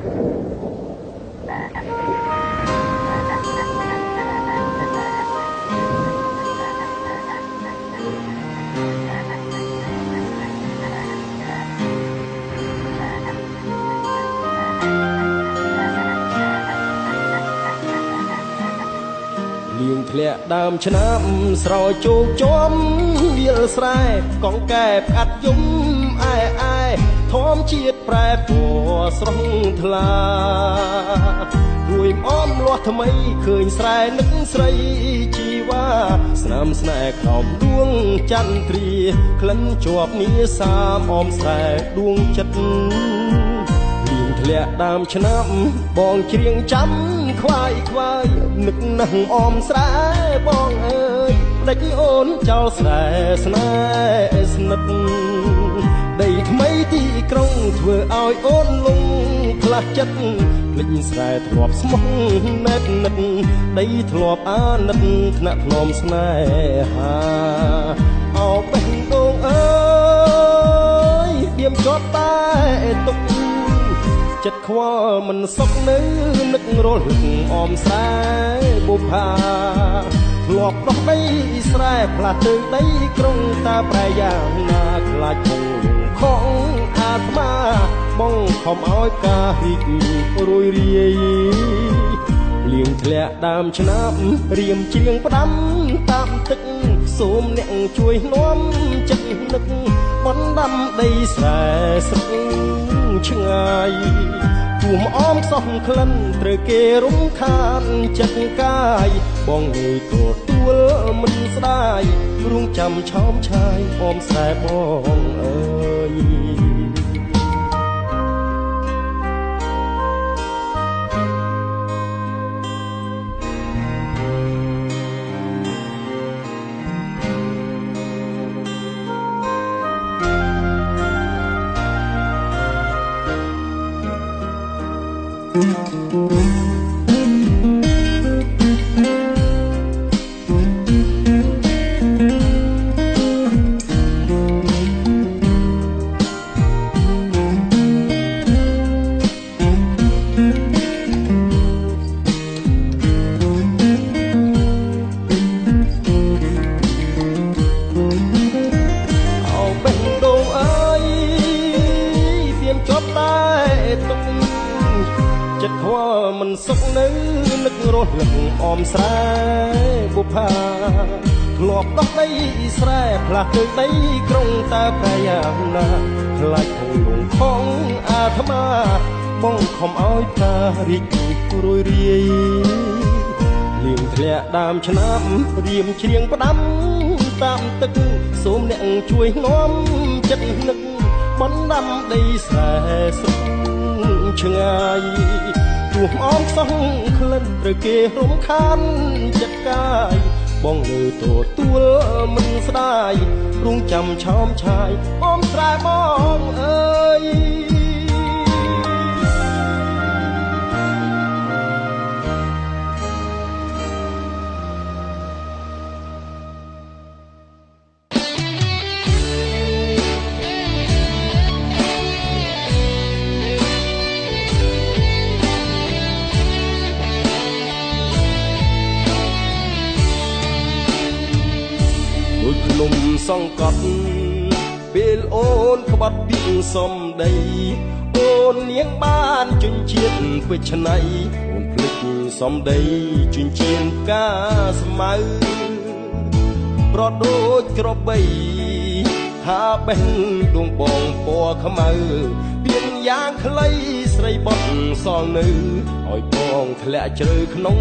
ធ្លាក់ដើមឆ្នាំស្រោចជោគជុំវាលស្រែកងកែបកាត់យំអែអែធម្មជាតិប្រែពណ៌ស្រស់ថ្លារួយអមលាស់ថ្មីឃើញស្រែនឹកស្រីជីវ៉ាស្នាមស្នេហ៍ក្រោមដួងចន្ទ្រាក្លិនជាប់នីសាមអមស្រែដួងចិត្តធ្លាក់ដើមឆ្នាំបងច្រៀងចាំខ្វាយខ្វាយនឹកណាស់អមស្រែបងអើយដាច់អូនចោលស្រែស្នេហ៍ស្និទ្ធដីថ្មីទីក្រុងធ្វើឲ្យអូនលងផ្លាស់ចិត្តភ្លេចស្រែធ្លាប់ស្មោះណែតនិតដីធ្លាប់អាណិតថ្នាក់ធ្នមស្នេហាអោបេះដូងអើយឌៀមជាប់តែទុកចិត្តខ្វល់មិនសុខនៅនឹករលឹកអមស្រែបុប្ផាធ្លាប់ដោះដីស្រែផ្លាស់ទៅដីក្រុងតាប្រែយ៉ាងណាខ្លាចគង់លងខំអាត្មាបងខំឲ្យការរីករួយរាយលៀងធ្លាក់ដើមឆ្នាំរៀមច្រៀងផ្ដាំតាមទឹកសូមអ្នកជួយនាំចិត្តនឹកបណ្ដាំដីស្រែស្រុកឆ្ងាយទោះអមសោះក្លិនត្រូវគេរំខានចិត្តកាយបងងើយទទួលមិនស្ដាយរួងចាំឆោមឆាយអមស្រែបងអើយមិនសុខនៅនឹករលឹកអមស្រែបុប្ផាធ្លាប់ដោះដីស្រែផ្លាស់ទៅដីក្រុងតាប្រែយ៉ាងណាខ្លាចគង់លងខំអាត្មាបងខំឲ្យការរីករួយរាយលៀងធ្លាក់ដើមឆ្នាំរៀមច្រៀងផ្ដាំតាមទឹកសូមអ្នកជួយនាំចិត្តនឹកបណ្ដាំដីស្រែស្រុកឆ្ងាយទោះអមសោះក្លិនត្រូវគេរំខានចិត្តកាយបងនៅទទួលមិនស្ដាយរួងចាំឆោមឆាយអមស្រែបងអើយភ្នំសង្កត់ពេលអូនក្បត់ពីសំដីអូននាងបានជញ្ជាតិពេជ្រណៃអូនភ្លេចសំដីជញ្ជៀនផ្កាស្មៅប្រដូចក្របីហាបេះដួងបងពណ៌ខ្មៅពៀនយ៉ាងខ្លីស្រីបត់សល់នៅឲ្យបងធ្លាក់ជ្រៅក្នុង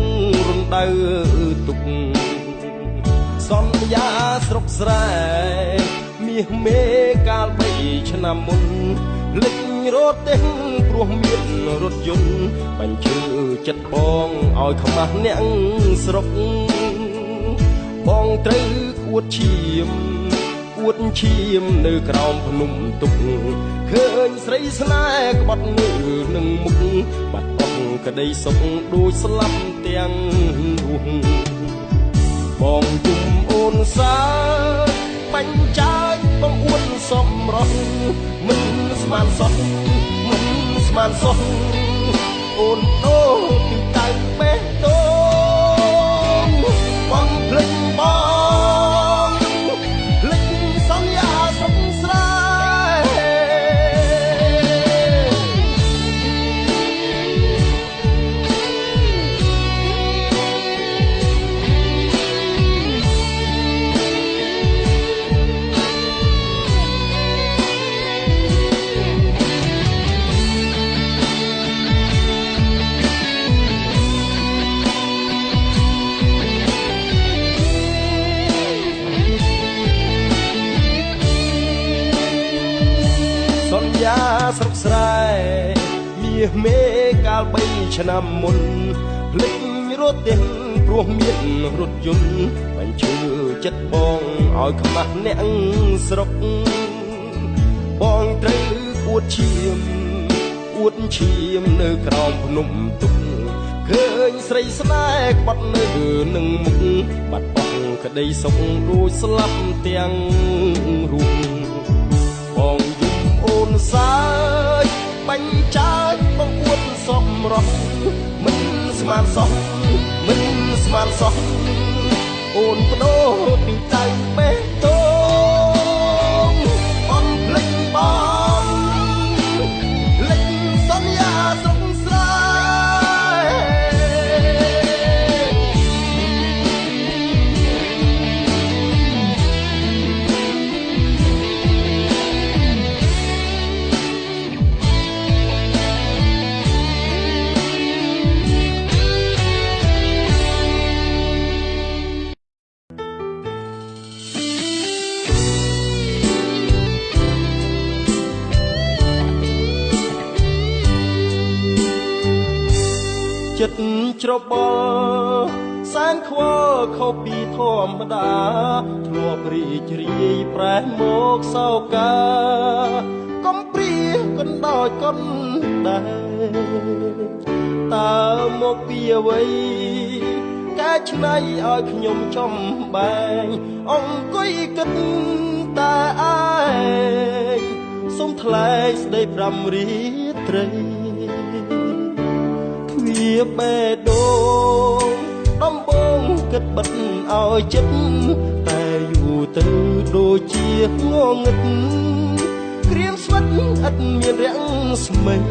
រណ្ដៅទុកសន្យាស្រុកស្រែមាសមេកាល3ឆ្នាំមុនភ្លេចរត់ទេព្រោះមានរថយន្តបញ្ជើចិត្តបងឲ្យខ្មាស់អ្នកស្រុកបងត្រូវអួតឈាមនៅក្រោមភ្នំទុកឃើញស្រីស្នេហ៍ក្បត់នៅនឹងមុខបាត់អស់ក្តីសុខដូចស្លាប់ទាំងរួងបងទុំអូនសាបាញ់ចាយបងអួនសំរស់មិនស្មានសោះ អូនដូពីតៅបេះដូងបងភ្លេចបងភ្លេចសន្យាស្រុកស្រែសន្យាស្រុកស្រែមាសមេកាល3ឆ្នាំមុនភ្លេចរត់ទេព្រោះមានរថយន្តបញ្ឈឺចិត្តបងឲ្យខ្មាស់អ្នកស្រុកបងត្រូវអួតឈាមនៅក្រោមភ្នំទុកឃើញស្រីស្នេហ៍ក្បត់នៅនឹងមុខបាត់បង់ក្តីសុខដូចស្លាប់ទាំងរូបបងយំអូនសើចបាញ់ចាចបងអួតសមរស់មិនស្មានសោះអូនបដូរពីតៅបេះដូងបងភ្លេចបងភ្លេចសន្យាស្រុកស្រែចិត្តច្របល់សែនខ្វល់ខុសពីធម្មតាធ្លាប់រីករាយប្រែមកសោកាកំព្រាកណ្ដោចកណ្ដែងតើមកពីអ្វីកែច្នៃឲ្យខ្ញុំចំបែងអង្គុយគិតតែឯងសុំថ្លែងស្ដីប្រាំរីត្រីវាបេះដូងដំបងគិតបិទឲ្យចិត្តតែយូរទៅដូចជាងងឹតក្រៀមស្វិតឥតមានរាំងស្មិញ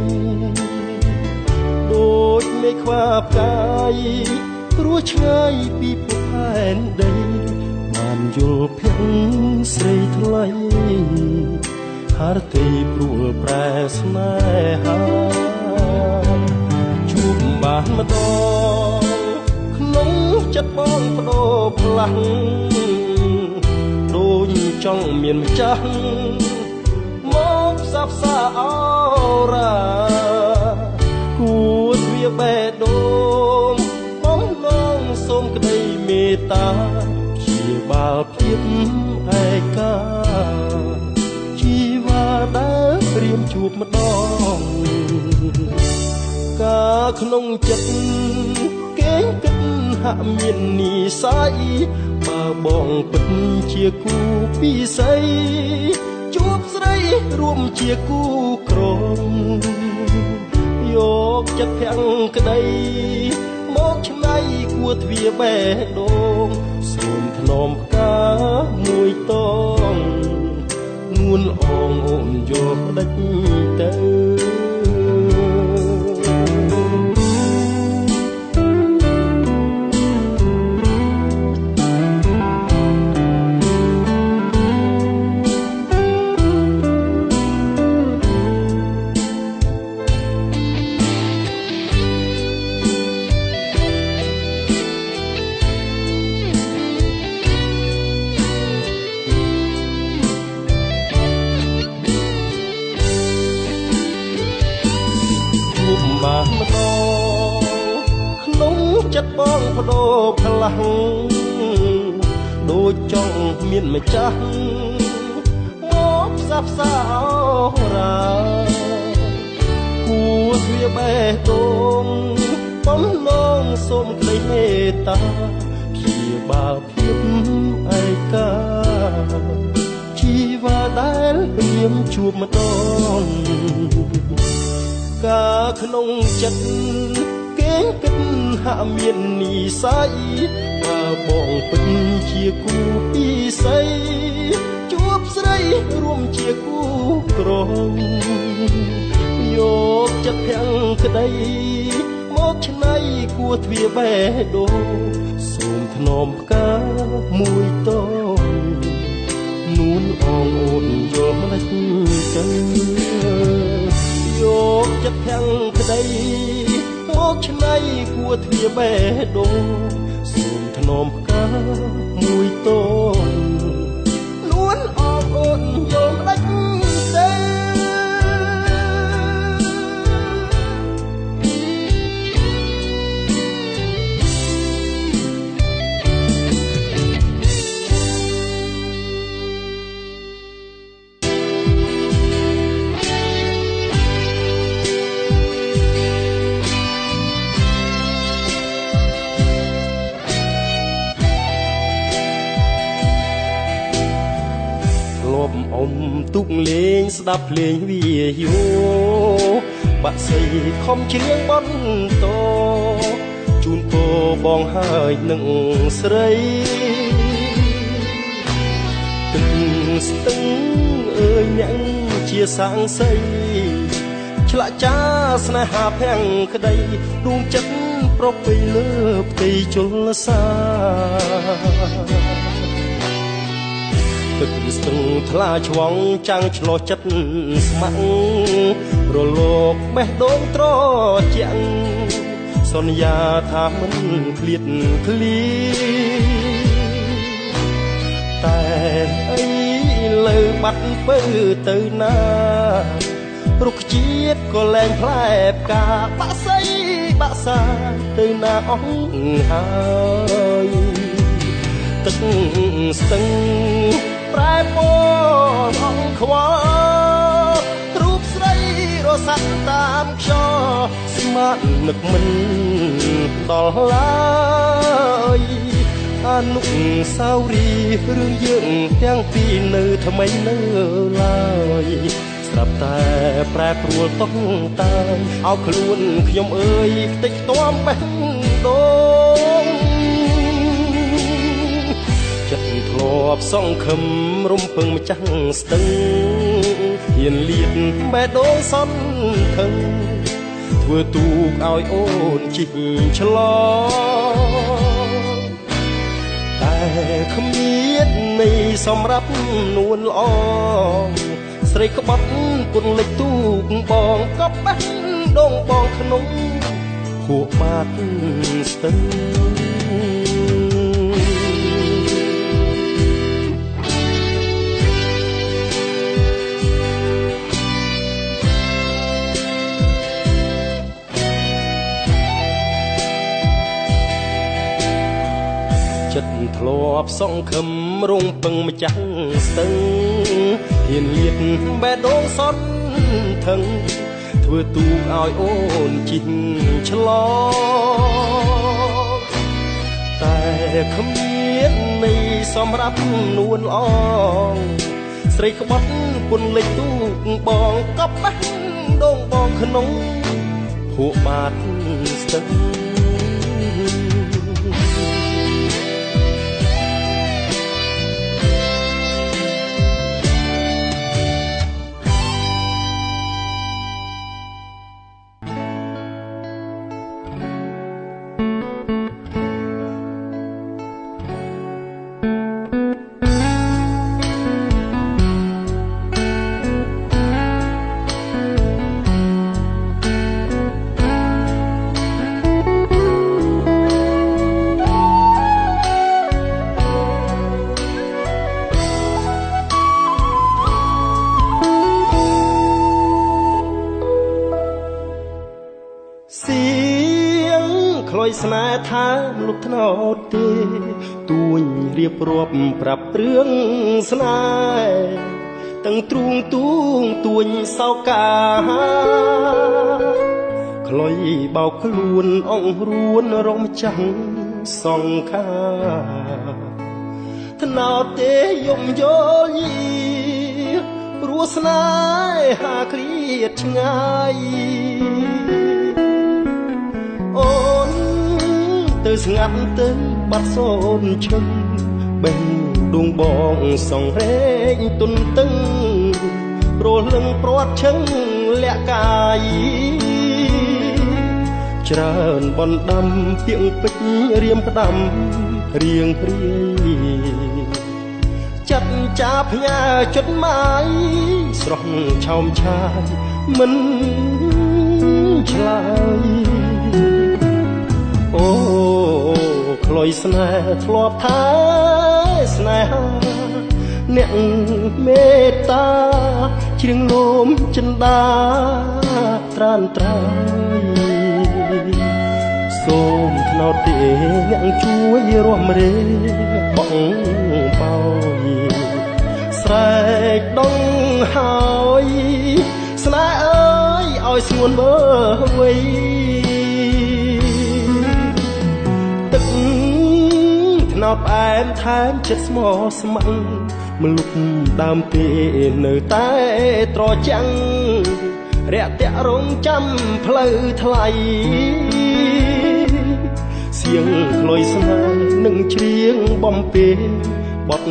ដូចមេឃខ្វាផ្កាយព្រោះឆ្ងាយពីភពផែនដីបានយល់ភ័ក្រស្រីថ្លៃហារទីព្រួលប្រែស្នេហាបានម្ដងក្នុងចិត្តបងបដូរផ្លាស់ដូចចង់មានម្ចាស់មកផ្សះផ្សាអរ៉ាគួរវាបេះដូងបងឡងសូមក្តីមេត្តាព្យាបាលភាពឯកាជីវ៉ាដែលព្រៀមជួបម្ដងកាក្នុងចិត្តគេគិតហាក់មាននិស័យបើបងពិតជាគូពិសីជួបស្រីរួមជាគូក្រមយកចិត្តភាំងក្តីមកឆ្នៃគួរទ្វាបេះដូងសូមថ្នមផ្កាមួយតងនួនអងអូនយកផ្ដិចទៅបានម្ដងក្នុងចិត្តបងបដូរផ្លាស់ដូចចង់មានម្ចាស់មកផ្សះផ្សារ៉ាគួរទ្វាបេះដូងបំណងសូមក្តីមេត្តាព្យាបាលភាពឯកាជីវ៉ាដែលព្រៀមជួបម្ដង កាក្នុងចិត្តគេគិតហាក់មាននិស័យបើបងពិតជាគូពិស័យជួបស្រីរួមជាគូក្រងយកចិត្តទាំងក្តីមកឆ្នៃគួទ្វាបេះដូងសូមធ្នមផ្កាមួយតងនួនអងអូនយកម្លេចទៅយកចិត្តទាំងក្តីមកឆ្នៃគួទ្វាបេះដូងសូមធ្នមផ្កាមួយតងនួនអងអូនយកម្លេចទៅអុំទុកលេងស្ដាប់ភ្លេងវាយោបាក់សីខំច្រៀងបន់តជូនពរបងហើយនឹងស្រីទឹកស្ទឹងអើយអ្នកជាសាំងសីឆ្លាក់ចាស្នេហាភាំងក្តីដួងចិត្តប្រពៃលើផ្ទៃជលសាទឹកស្ទឹងថ្លាឆ្វងចាំងឆ្លោះចិត្តស្ម័គ្ររលកបេះដូងត្រជាក់សន្យាថាមិនឃ្លាតឃ្លីតែអីលើបាត់ពើទៅណារុក្ខជាតិក៏លែងផ្លែផ្កាបាក់សៃបាក់សាទៅណាអស់ហើយទឹកស្ទឹងប្រែពណ៌អង្ខ្វល់រូបស្រីរសាត់តាមខ្យល់ស្មាននឹកមិនដល់ឡើយអនុស្សាវរីយ៍រឿងយើងទាំងពីរនៅថ្មីនៅឡើយស្រាប់តែប្រែប្រួលតោះតាំងឲ្យខ្លួនខ្ញុំអើយខ្ទេចខ្ទាំបេះដូងចិត្តធ្លាប់សង្ឃឹមរំពឹងម្ចាស់ស្ទឹងហ៊ានលៀតបេះដូងសន្ខឹងធ្វើទូកឲ្យអូនជីកឆ្លងតែគ្មាននៃសម្រាប់នួនល្អស្រីក្បត់ពន្លិចទូកបងក៏បេះដូងបងក្នុងហួកបាត់ស្ទឹងចិត្តធ្លាប់សង្ឃឹមរងពឹងម្ចាស់ស្ទឹងហ៊ានលៀតបេះដូងសន្ខឹងធ្វើទូកឲ្យអូនជីកឆ្លងតែគ្មាននៃសម្រាប់នួនល្អស្រីក្បត់ពន្លិចទូកបងក៏បេះដូងបងក្នុងភក់បាតស្ទឹងស្នេហ៍ថាលុបថ្នោតទេទួញរៀបរាប់ប្រាប់រឿងស្នេហ៍ទាំងទ្រូងទួងទួញសោកាខ្លុយបោកខ្លួនអង្រួនរំចាំងសង្ខាថ្នោតទេយំយល់យីព្រោះស្នេហាគ្រៀតឆ្ងាយ ទៅស្ងាត់ទៅបាត់សូនឈឹងបេះដួងបងសងរែងទុនតឹងព្រោះលឹងព្រាត់ឈឹងលាក់កាយច្រើនបណ្ដាំពីងពេជ្ររៀមផ្ដាំរៀងព្រាយចាត់ចាផ្ញើចុតម៉ាយស្រស់ឆោមឆាយមិនឆ្លើយអូក្លុយស្នេហ៍ធ្លាប់ថាស្នេហាអ្នកមេត្តាជ្រៀងលោមចិន្តាត្រានត្រៃសូមថ្នោតទេអ្នកជួយរួមរេបងបោយស្រែកដងហើយស្នេហ៍អើយឲ្យស្ងួនមើវៃទឹកថ្នោតផ្អែមថែមចិត្តស្មោះស្ម័គ្រមលុកដើមទេនៅតែត្រចាំងរាក់តាក់រងចាំផ្លូវថ្លៃសៀងក្លុយស្នេហ៍នឹងច្រៀងបំពេបទ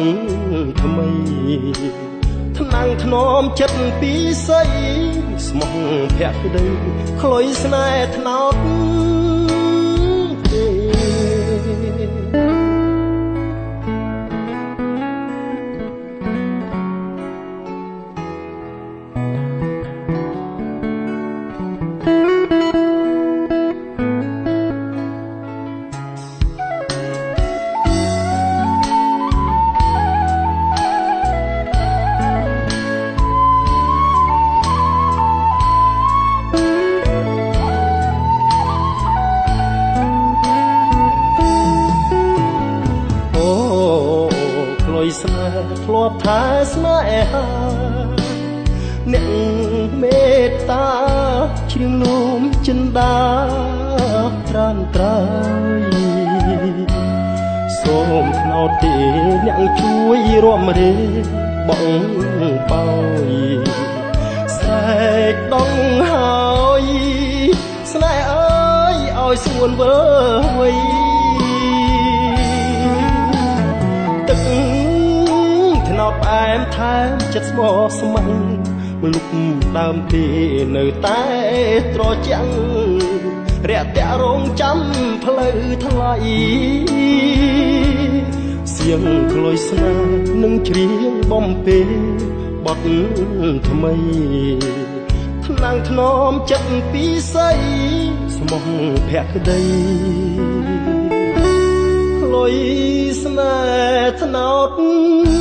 ថ្មីថ្នាំងធ្នមចិត្តពីស័យស្មោះភក្តីក្លុយស្នេហ៍ថ្នោតស្នេហ៍ធ្លាប់ថាស្នេហាអ្នកមេត្តាជ្រៀងនោមចិន្តាត្រានត្រៃសូមថ្នោតទេអ្នកជួយរួមរេបងបោយស្រែកដងហើយស្នេហ៍អើយឲ្យស្ងួនវើវៃថ្នោតផ្អែមថែមចិត្តស្មោះស្ម័គ្រមលុកដើមទេនៅតែត្រចាំងរាក់តាក់រងចាំផ្លូវថ្លៃសៀងក្លុយស្នេហ៍នឹងច្រៀងបំពេបទថ្មីថ្នាំងធ្នមចិត្តពីស័យស្មោះភក្តីក្លុយស្នេហ៍ថ្នោត